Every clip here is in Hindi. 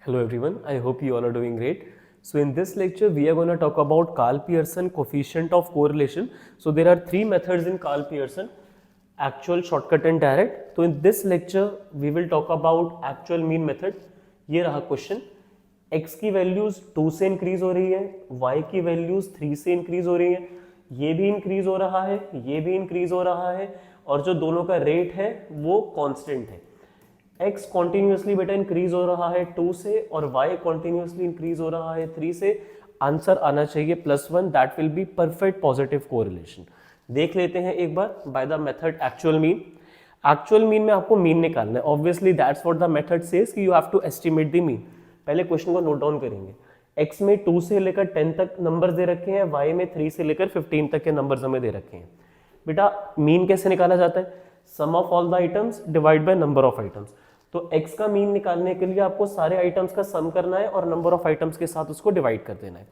Hello everyone, I hope you all are doing great. So in this lecture we are going to talk about Karl Pearson coefficient of correlation. So there are three methods in Karl Pearson: actual, shortcut and direct. So in this lecture we will talk about actual mean method. ये रहा क्वेश्चन, x की वैल्यूज 2 से इंक्रीज हो रही है, y की वैल्यूज 3 से इंक्रीज हो रही है, ये भी इंक्रीज हो रहा है, ये भी इंक्रीज हो रहा है, और जो दोनों का रेट है वो कांस्टेंट है. x कॉन्टिन्यूसली बेटा इंक्रीज हो रहा है 2 से और y कॉन्टिन्यूसली इंक्रीज हो रहा है 3 से. आंसर आना चाहिए +1. That will be perfect positive correlation. देख लेते हैं एक बार by the method actual mean. Actual mean में आपको मीन निकालना है. Obviously that's what the method says कि you have to estimate the mean. पहले क्वेश्चन को नोट डाउन करेंगे. x में 2 से लेकर 10 तक नंबर दे रखे हैं, y में 3 से लेकर 15 तक के नंबर्स हमें दे रखे हैं. बेटा मीन कैसे निकाला जाता है? Sum of all the items divide by number of items. तो x का मीन निकालने के लिए आपको सारे आइटम्स का सम करना है और नंबर ऑफ आइटम्स के साथ उसको डिवाइड कर देना है.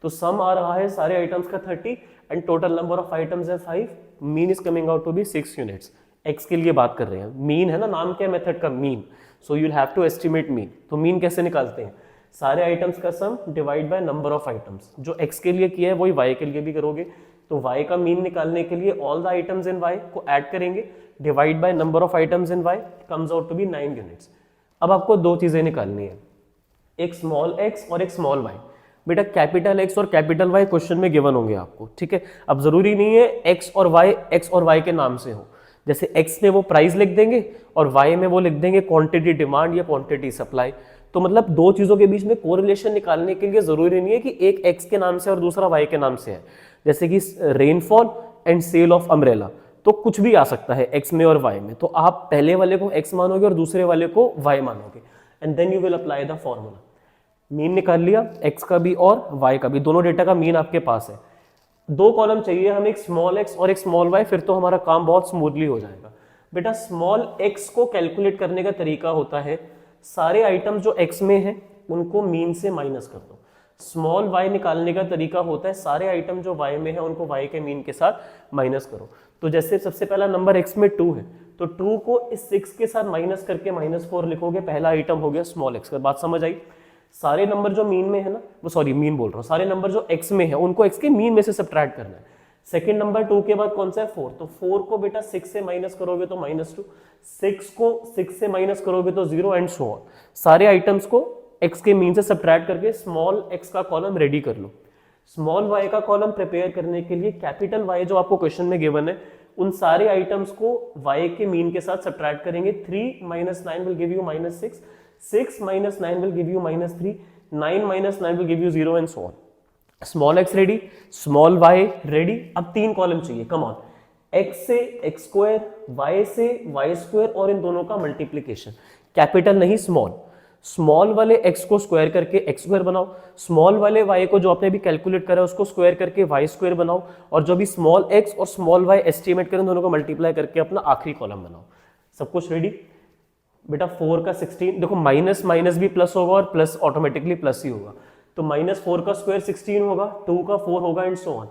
तो सम आ रहा है सारे आइटम्स का 30 and total number of items है 5. Mean is coming out to be 6 units. x के लिए बात कर रहे हैं, मीन है ना, नाम क्या है मेथड का? Mean. So you will have to estimate mean. तो मीन कैसे निकालते हैं? सारे आइटम्स का sum divide by number of items. जो x के लिए किया है वही y के लिए भी करोगे. तो y का मीन निकालने के लिए all the items in y को ऐड करेंगे, divide by number of items in y, comes out to be 9 units. अब आपको दो चीजें निकालनी है, एक स्मॉल x और एक स्मॉल y. बेटा कैपिटल x और कैपिटल y क्वेश्चन में गिवन होंगे आपको, ठीक है. अब जरूरी नहीं है x और y के नाम से हो. जैसे x में वो प्राइस लिख देंगे और y में वो लिख देंगे क्वांटिटी डिमांड या क्वांटिटी सप्लाई. तो मतलब दो चीजों के बीच में कोरिलेशन निकालने के लिए जरूरी नहीं है कि एक x के नाम से और दूसरा y के नाम से है. जैसे कि rainfall and sale of umbrella, तो कुछ भी आ सकता है x में और y में. तो आप पहले वाले को x मानोगे और दूसरे वाले को y मानोगे and then you will apply the formula. Mean निकाल लिया x का भी और y का भी, दोनों डेटा का मीन आपके पास है. दो कॉलम चाहिए हमें, एक स्मॉल x और एक स्मॉल y, फिर तो हमारा काम बहुत स्मूथली हो जाएगा. बेटा स्मॉल x को कैलकुलेट करने का तरीका होता है, सारे आइटम्स जो x में है उनको मीन से माइनस कर दो. स्मॉल y निकालने का तरीका होता है, सारे आइटम जो y में है उनको y के मीन के साथ माइनस करो. तो जैसे सबसे पहला नंबर x में 2 है, तो 2 को इस 6 के साथ माइनस करके -4 लिखोगे. पहला आइटम हो गया स्मॉल x का. बात समझ आई? सारे नंबर जो मीन में है ना, वो सॉरी मीन बोल रहा हूँ, सारे नंबर जो x में है उनको x के मीन में से सब्ट्रैक्ट करना है. सेकंड नंबर 2 के बाद कौन सा है? 4. तो 4 को बेटा 6 से माइनस करोगे तो -2, 6 को 6 से माइनस करोगे तो 0 एंड सो ऑन. सारे आइटम्स को x के मीन से सब्ट्रैक्ट करके स्मॉल x का कॉलम रेडी कर लो. स्मॉल y का कॉलम प्रिपेयर करने के लिए कैपिटल Y जो आपको क्वेश्चन में गिवन है, उन सारे आइटम्स को y के मीन के साथ सब्ट्रैक्ट करेंगे. 3 - 9 will give you -6, 6 - 9 will give you -3, 9 - 9 will give you 0 and so on. Small x ready, small y ready. अब 3 कॉलम चाहिए. कम ऑन, x से x स्क्वायर, y से y स्क्वायर और इन दोनों का मल्टीप्लीकेशन. कैपिटल नहीं स्मॉल. स्मॉल वाले x को स्क्वायर करके x स्क्वायर बनाओ, स्मॉल वाले y को जो आपने अभी कैलकुलेट करा उसको स्क्वायर करके y स्क्वायर बनाओ, और जो भी स्मॉल x और स्मॉल y एस्टिमेट करें दोनों को मल्टीप्लाई करके अपना आखिरी कॉलम बनाओ. सब कुछ रेडी. बेटा 4 का 16, देखो माइनस माइनस भी प्लस होगा और प्लस ऑटोमेटिकली प्लस ही होगा. तो -4 का स्क्वायर 16 होगा, 2 का 4 होगा एंड सो ऑन.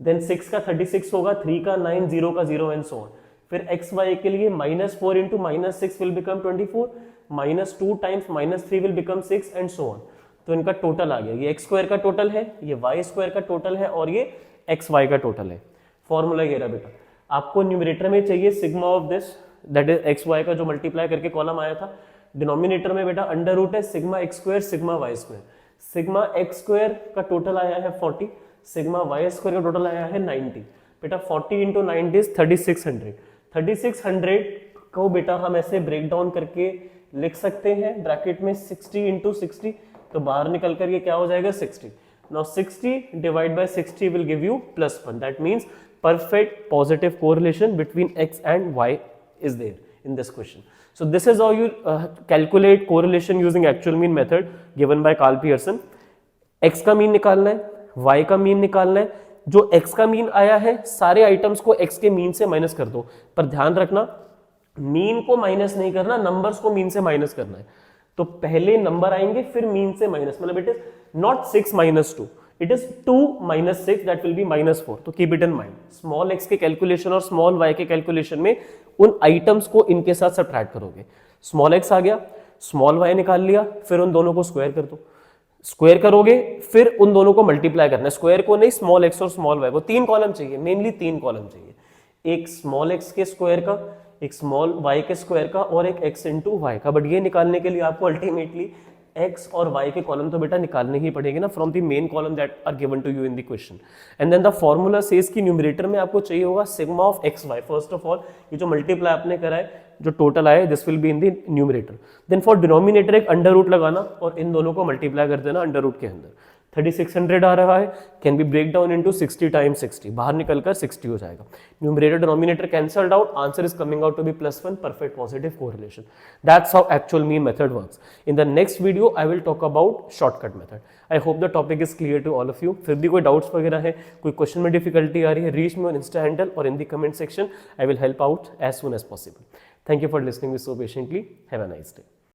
देन 6 का 36 होगा, 3 का 9, 0 का 0 एंड सो ऑन. फिर x y के लिए -4 into -6 will become 24, -2 times -3 will become 6 and so on. तो इनका टोटल आ गया. ये x स्क्वायर का टोटल है, ये y स्क्वायर का टोटल है और ये x y का टोटल है. फॉर्मूला ये रहा बेटा. आपको न्यूमरेटर में चाहिए sigma of this, that is x y का जो मल्टीप्लाई करके कॉलम आया था. डिनोमिनेटर में बेटा अंडर रूट है sigma x square sigma y square. Sigma x square का टोटल आया है 40, सिग्मा y स्क्वायर का टोटल आया है 90. बेटा 40 इंटू 90 इज 3600. 3600 को बेटा हम ऐसे ब्रेक डाउन करके लिख सकते हैं ब्रैकेट में 60 इंटू 60, तो बाहर निकल कर ये क्या हो जाएगा 60. Now 60 divide by 60 will give you +1. That means perfect positive correlation between x and y is there in this question. So this is how you calculate correlation using actual mean method given by Karl Pearson. x का मीन निकालना है, y का मीन निकालना है. जो x का मीन आया है सारे आइटम्स को x के मीन से माइनस कर दो. पर ध्यान रखना मीन को माइनस नहीं करना, नंबर्स को मीन से माइनस करना है. तो पहले नंबर आएंगे फिर मीन से माइनस, मतलब it is not 6 - 2, it is 2 - 6, that will B -4. तो keep it in mind. Small x के कैलकुलेशन और स्मॉल y के कैलकुलेशन में उन आइटम्स को इनके साथ सब्ट्रैक्ट करोगे. स्मॉल x आ गया, स्मॉल y निकाल लिया, फिर उन दोनों को स्क्वायर कर दो, स्क्वायर करोगे फिर उन दोनों को मल्टीप्लाई करना है, स्क्वायर को नहीं, स्मॉल x और स्मॉल y को। 3 कॉलम चाहिए, मेनली 3 कॉलम चाहिए, एक स्मॉल x के स्क्वायर का, एक स्मॉल y के स्क्वायर का और एक x इंटू वाई का। बट ये निकालने के लिए आपको अल्टीमेटली x और y के कॉलम तो बेटा निकालने ही पड़ेंगे ना from the main column that are given to you in the question. And then the formula says कि न्यूमरेटर में आपको चाहिए होगा sigma of X Y. First of all ये जो मल्टीप्लाई आपने करा है, जो टोटल आया, this will be in the numerator. Then for denominator एक अंडर रूट लगाना और इन दोनों को मल्टीप्लाई कर देना अंडर रूट के अंदर। 3600 आ रहा है, can be break down into 60 times 60, बाहर निकलकर 60 हो जाएगा। Numerator denominator cancelled out, answer is coming out to be +1, perfect positive correlation. That's how actual mean method works. In the next video I will talk about shortcut method. I hope the topic is clear to all of you. फिर भी कोई डाउट्स वगैरह है, कोई क्वेश्चन में डिफिकल्टी आ रही है, reach me on insta handle और in the comment section. I will help out as soon as possible. Thank you for listening me so patiently. Have a nice day.